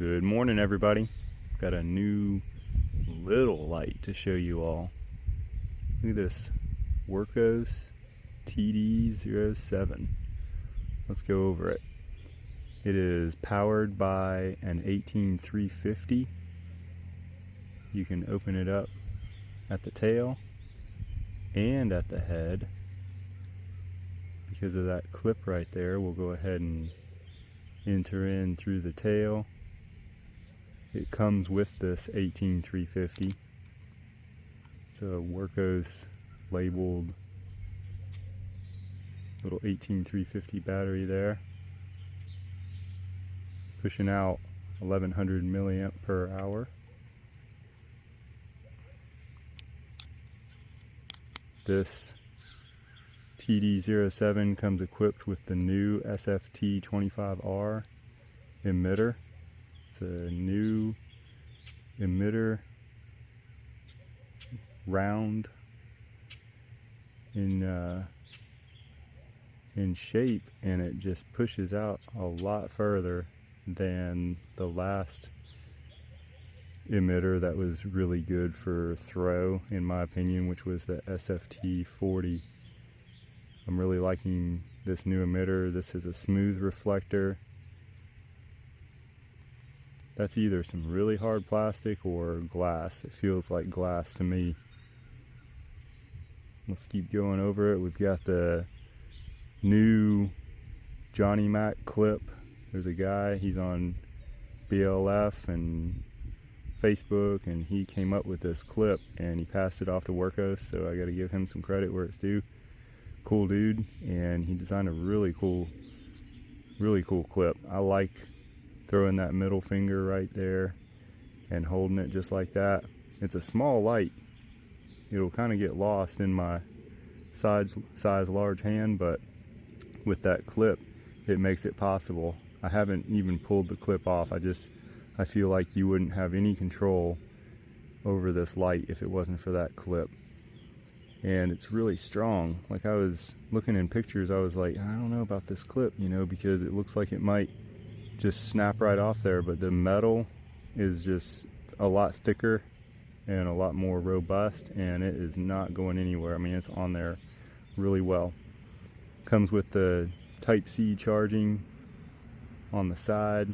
Good morning, everybody. Got a new little light to show you all. Look at this Wurkkos TD07. Let's go over it. It is powered by an 18350. You can open it up at the tail and at the head. Because of that clip right there, we'll go ahead and enter in through the tail. It comes with this 18350. So Wurkkos labeled little 18350 battery there, pushing out 1100 milliamp per hour. This TD07 comes equipped with the new SFT-25R emitter. It's a new emitter, round in shape, and it just pushes out a lot further than the last emitter that was really good for throw, in my opinion, which was the SFT-40. I'm really liking this new emitter. This is a smooth reflector. That's either some really hard plastic or glass. It feels like glass to me. Let's keep going over it. We've got the new Johnny Mac clip. There's a guy, he's on BLF and Facebook, and he came up with this clip and he passed it off to Wurkkos, so I gotta give him some credit where it's due. Cool dude, and he designed a really cool clip. I like throwing that middle finger right there and holding it just like that. It's a small light. It'll kind of get lost in my size large hand, but with that clip it makes it possible. I haven't even pulled the clip off. I feel like you wouldn't have any control over this light if it wasn't for that clip. And it's really strong. Like, I was looking in pictures, I was like, I don't know about this clip, you know, because it looks like it might just snap right off there, but the metal is just a lot thicker and a lot more robust, and it is not going anywhere. I mean, it's on there really well. Comes with the Type-C charging on the side,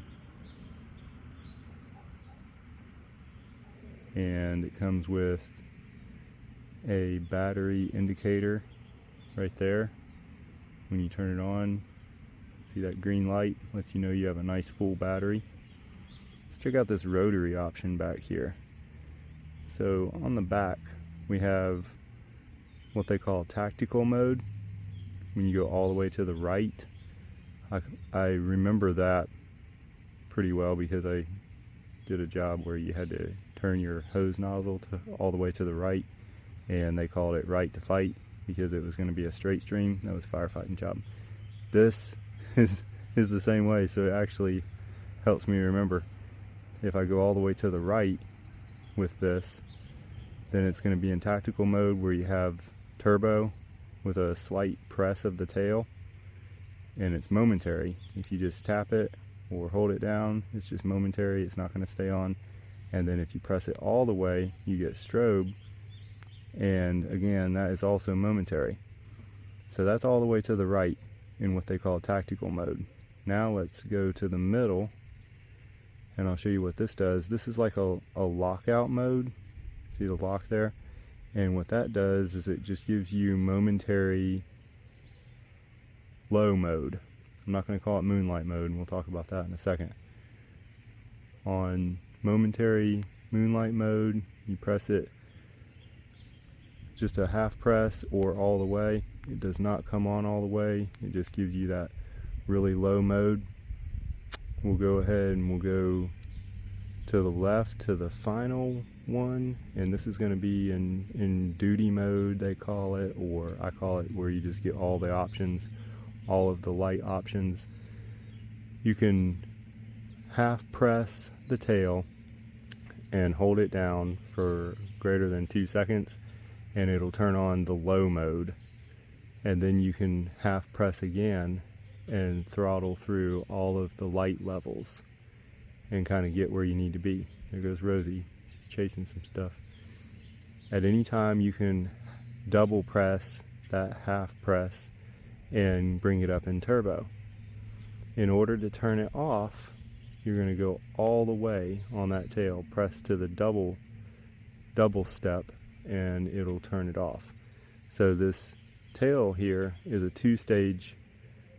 and it comes with a battery indicator right there. When you turn it on, see that green light lets you know you have a nice full battery. Let's check out this rotary option back here. So on the back we have what they call tactical mode, when you go all the way to the right. I remember that pretty well because I did a job where you had to turn your hose nozzle to all the way to the right, and they called it right to fight because it was going to be a straight stream. That was a firefighting job. This is the same way, so it actually helps me remember. If I go all the way to the right with this, then it's going to be in tactical mode, where you have turbo with a slight press of the tail, and it's momentary. If you just tap it or hold it down, it's just momentary, it's not going to stay on. And then if you press it all the way, you get strobe, and again, that is also momentary. So that's all the way to the right in what they call tactical mode. Now let's go to the middle, and I'll show you what this does. This is like a lockout mode. See the lock there? And what that does is it just gives you momentary low mode. I'm not going to call it moonlight mode, and we'll talk about that in a second. On momentary moonlight mode, you press it just a half press or all the way. It does not come on all the way. It just gives you that really low mode. We'll go ahead and we'll go to the left to the final one, and this is going to be in duty mode, they call it, or I call it, where you just get all the options, all of the light options. You can half press the tail and hold it down for greater than 2 seconds, and it'll turn on the low mode. And then you can half press again and throttle through all of the light levels. and kind of get where you need to be. There goes Rosie, she's chasing some stuff. At any time you can double press that half press and bring it up in turbo. In order to turn it off, you're going to go all the way on that tail, press to the double step, and it'll turn it off. So this tail here is a 2-stage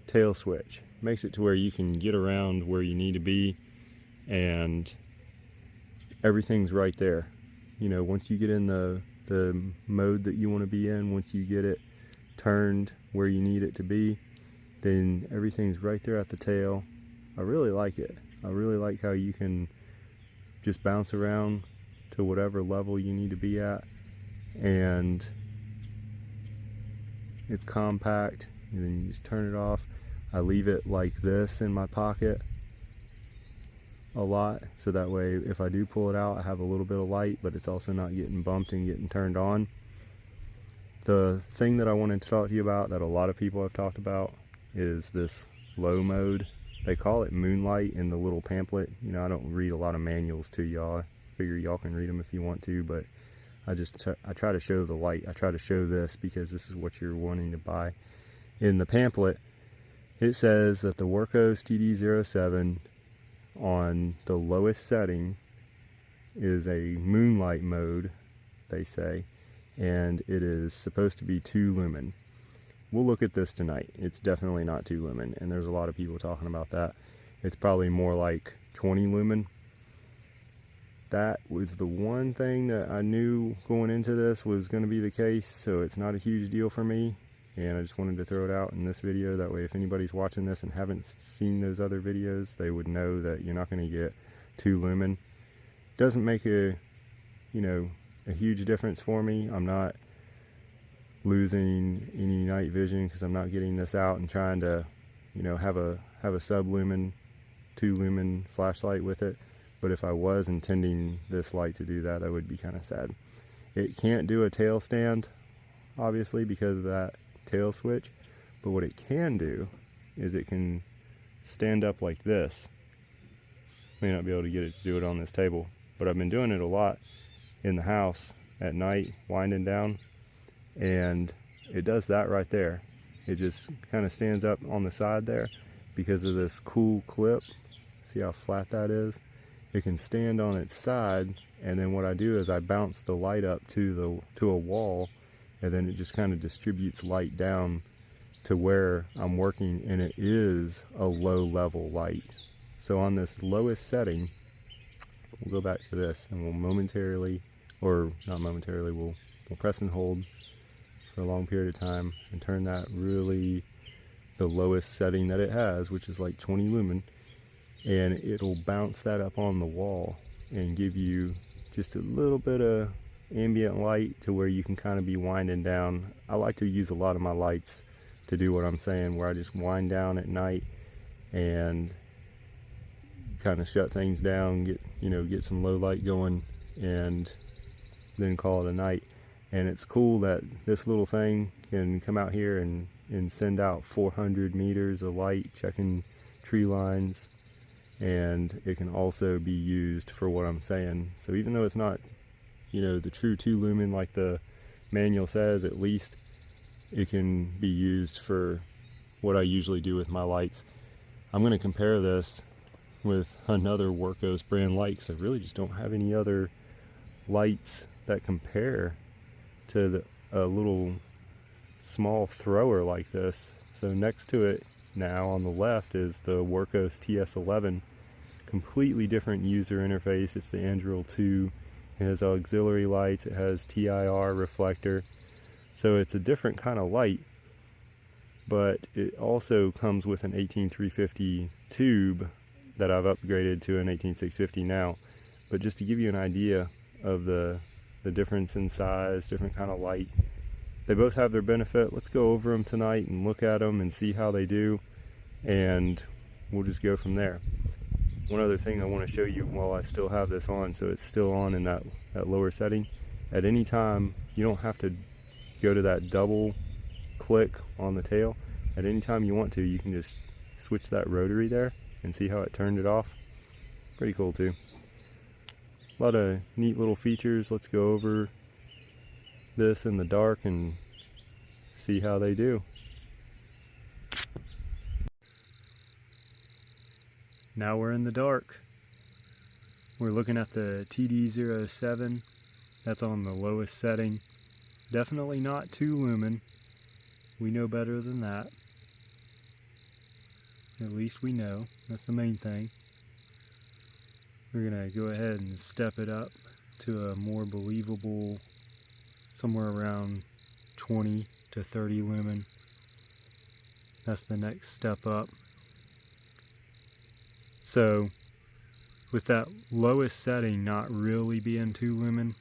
tail switch. Makes it to where you can get around where you need to be, and everything's right there. You know, once you get in the mode that you want to be in, once you get it turned where you need it to be, then everything's right there at the tail. I really like it. I really like how you can just bounce around to whatever level you need to be at, and it's compact, and then you just turn it off. I leave it like this in my pocket a lot, so that way if I do pull it out, I have a little bit of light, but it's also not getting bumped and getting turned on. The thing that I wanted to talk to you about that a lot of people have talked about is this low mode. They call it moonlight in the little pamphlet. You know, I don't read a lot of manuals to y'all. I figure y'all can read them if you want to, but I try to show the light. I try to show this because this is what you're wanting to buy. In the pamphlet, it says that the Wurkkos TD07 on the lowest setting is a moonlight mode, they say, and it is supposed to be 2 lumen. We'll look at this tonight. It's definitely not 2 lumen, and there's a lot of people talking about that. It's probably more like 20 lumen. That was the one thing that I knew going into this was going to be the case, so it's not a huge deal for me, and I just wanted to throw it out in this video. That way if anybody's watching this and haven't seen those other videos, they would know that you're not going to get 2 lumen. Doesn't make a huge difference for me. I'm not losing any night vision because I'm not getting this out and trying to have a sub lumen 2 lumen flashlight with it. But if I was intending this light to do that, that would be kind of sad. It can't do a tail stand, obviously, because of that tail switch, but what it can do is it can stand up like this. May not be able to get it to do it on this table, but I've been doing it a lot in the house at night, winding down, and it does that right there. It just kind of stands up on the side there because of this cool clip. See how flat that is? It can stand on its side, and then what I do is I bounce the light up to a wall, and then it just kind of distributes light down to where I'm working, and it is a low level light. So on this lowest setting, we'll go back to this and we'll momentarily, or not momentarily, we'll press and hold for a long period of time and turn that really the lowest setting that it has, which is like 20 lumen, and it'll bounce that up on the wall and give you just a little bit of ambient light to where you can kind of be winding down. I like to use a lot of my lights to do what I'm saying, where I just wind down at night and kind of shut things down, get some low light going, and then call it a night. And it's cool that this little thing can come out here and send out 400 meters of light checking tree lines, and it can also be used for what I'm saying. So even though it's not the true 2 lumen like the manual says, at least it can be used for what I usually do with my lights. I'm going to compare this with another Wurkkos brand light because I really just don't have any other lights that compare to a little small thrower like this. So next to it now on the left is the Wurkkos TS11, completely different user interface. It's the Android 2. It has auxiliary lights, it has TIR reflector, so it's a different kind of light, but it also comes with an 18350 tube that I've upgraded to an 18650 now. But just to give you an idea of the difference in size, different kind of light, they both have their benefit. Let's go over them tonight and look at them and see how they do, and we'll just go from there. One other thing I want to show you while I still have this on, so it's still on in that lower setting. At any time, you don't have to go to that double click on the tail. At any time you want to, you can just switch that rotary there and see how it turned it off. Pretty cool too. A lot of neat little features. Let's go over this in the dark and see how they do. Now we're in the dark. We're looking at the TD07. That's on the lowest setting. Definitely not 2 lumen. We know better than that. At least we know. That's the main thing. We're going to go ahead and step it up to a more believable, somewhere around 20 to 30 lumen. That's the next step up. So, with that lowest setting not really being 2 lumen,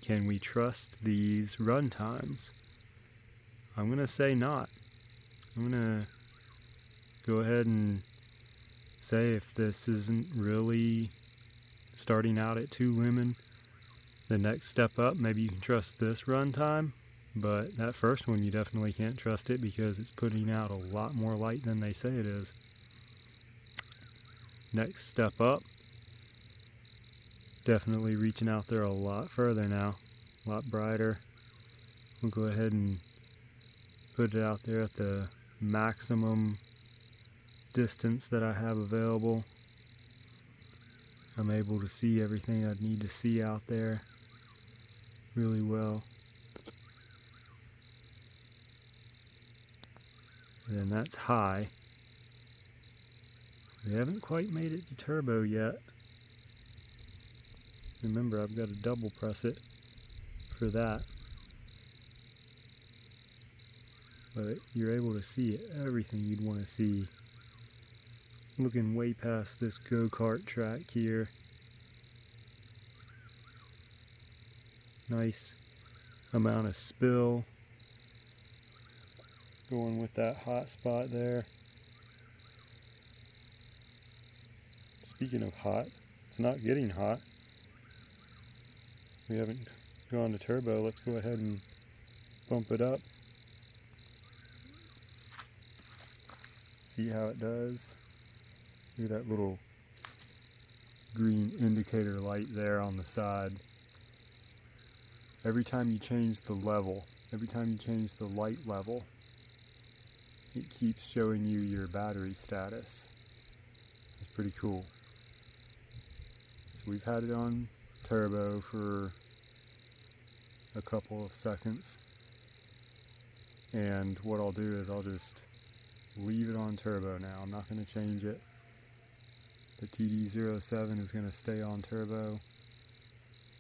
can we trust these run times? I'm going to say not. I'm going to go ahead and say if this isn't really starting out at 2 lumen, the next step up, maybe you can trust this run time, but that first one you definitely can't trust it because it's putting out a lot more light than they say it is. Next step up, definitely reaching out there a lot further now, a lot brighter. We'll go ahead and put it out there at the maximum distance that I have available. I'm able to see everything I need to see out there really well. And then that's high. We haven't quite made it to turbo yet. Remember, I've got to double press it for that. But you're able to see everything you'd want to see. Looking way past this go-kart track here. Nice amount of spill going with that hot spot there. Speaking of hot, it's not getting hot. We haven't gone to turbo. Let's go ahead and bump it up. See how it does. Look at that little green indicator light there on the side. Every time you change the level, every time you change the light level, it keeps showing you your battery status. It's pretty cool. So we've had it on turbo for a couple of seconds. And what I'll do is I'll just leave it on turbo now. I'm not going to change it. The TD07 is going to stay on turbo,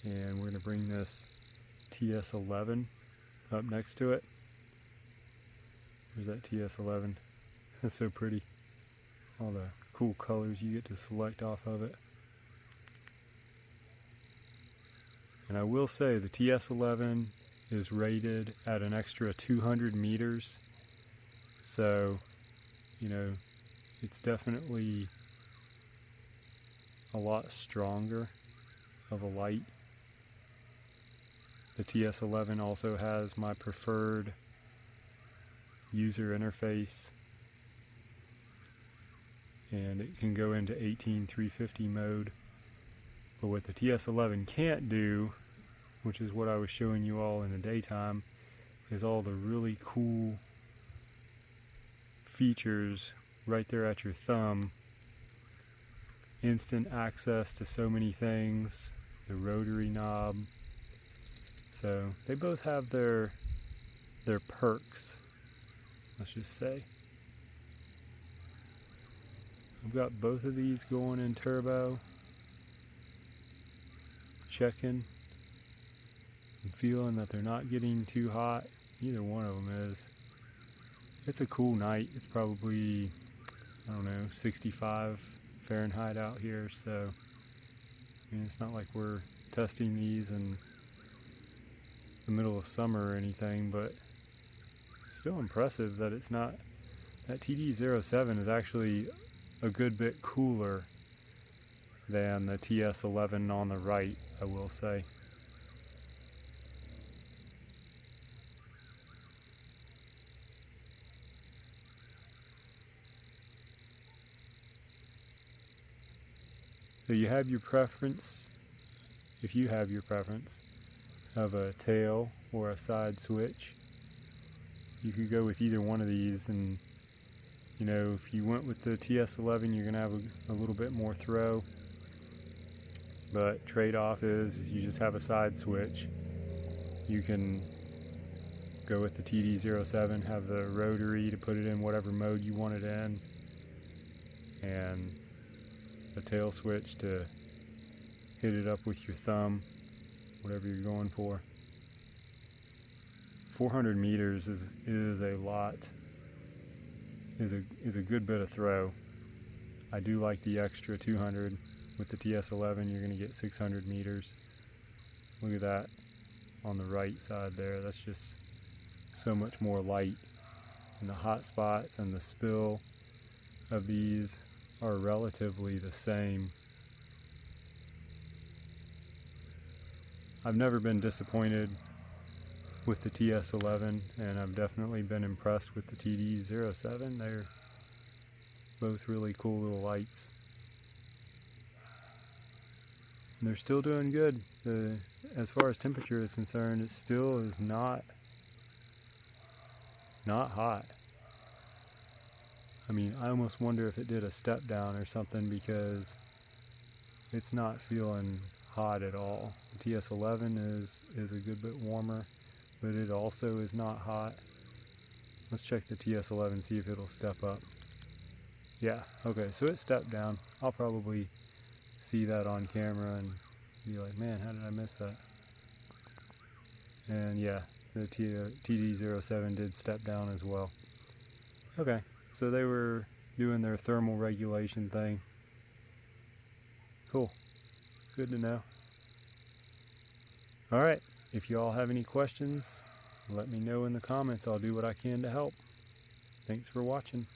and we're going to bring this TS11 up next to it. There's that TS11. That's so pretty. All the cool colors you get to select off of it. And I will say the TS11 is rated at an extra 200 meters. So, you know, it's definitely a lot stronger of a light. The TS11 also has my preferred user interface, and it can go into 18350 mode. But what the TS11 can't do, which is what I was showing you all in the daytime, is all the really cool features right there at your thumb. Instant access to so many things, the rotary knob. So they both have their perks, let's just say. I've got both of these going in turbo. Checking and feeling that they're not getting too hot. Either one of them is. It's a cool night. It's probably, I don't know, 65 Fahrenheit out here, so I mean, it's not like we're testing these in the middle of summer or anything, but it's still impressive that it's not. That TD07 is actually a good bit cooler than the TS11 on the right, I will say. So you have your preference, if you have your preference, of a tail or a side switch. You could go with either one of these, and you know, if you went with the TS11, you're gonna have a little bit more throw, but trade-off is you just have a side switch. You can go with the TD07, have the rotary to put it in whatever mode you want it in, and a tail switch to hit it up with your thumb, whatever you're going for. 400 meters is a lot, is a good bit of throw. I do like the extra 200. With the TS11, you're going to get 600 meters. Look at that on the right side there. That's just so much more light. And the hot spots and the spill of these are relatively the same. I've never been disappointed with the TS11, and I've definitely been impressed with the TD07. They're both really cool little lights. And they're still doing good. As far as temperature is concerned, it still is not hot. I mean, I almost wonder if it did a step down or something, because it's not feeling hot at all. The TS11 is a good bit warmer, but it also is not hot. Let's check the TS11, see if it'll step up. Yeah, okay, so it stepped down. I'll probably see that on camera and be like, man, how did I miss that? And yeah, the TD07 did step down as well. Okay, so they were doing their thermal regulation thing. Cool, good to know. Alright, if you all have any questions, let me know in the comments. I'll do what I can to help. Thanks for watching.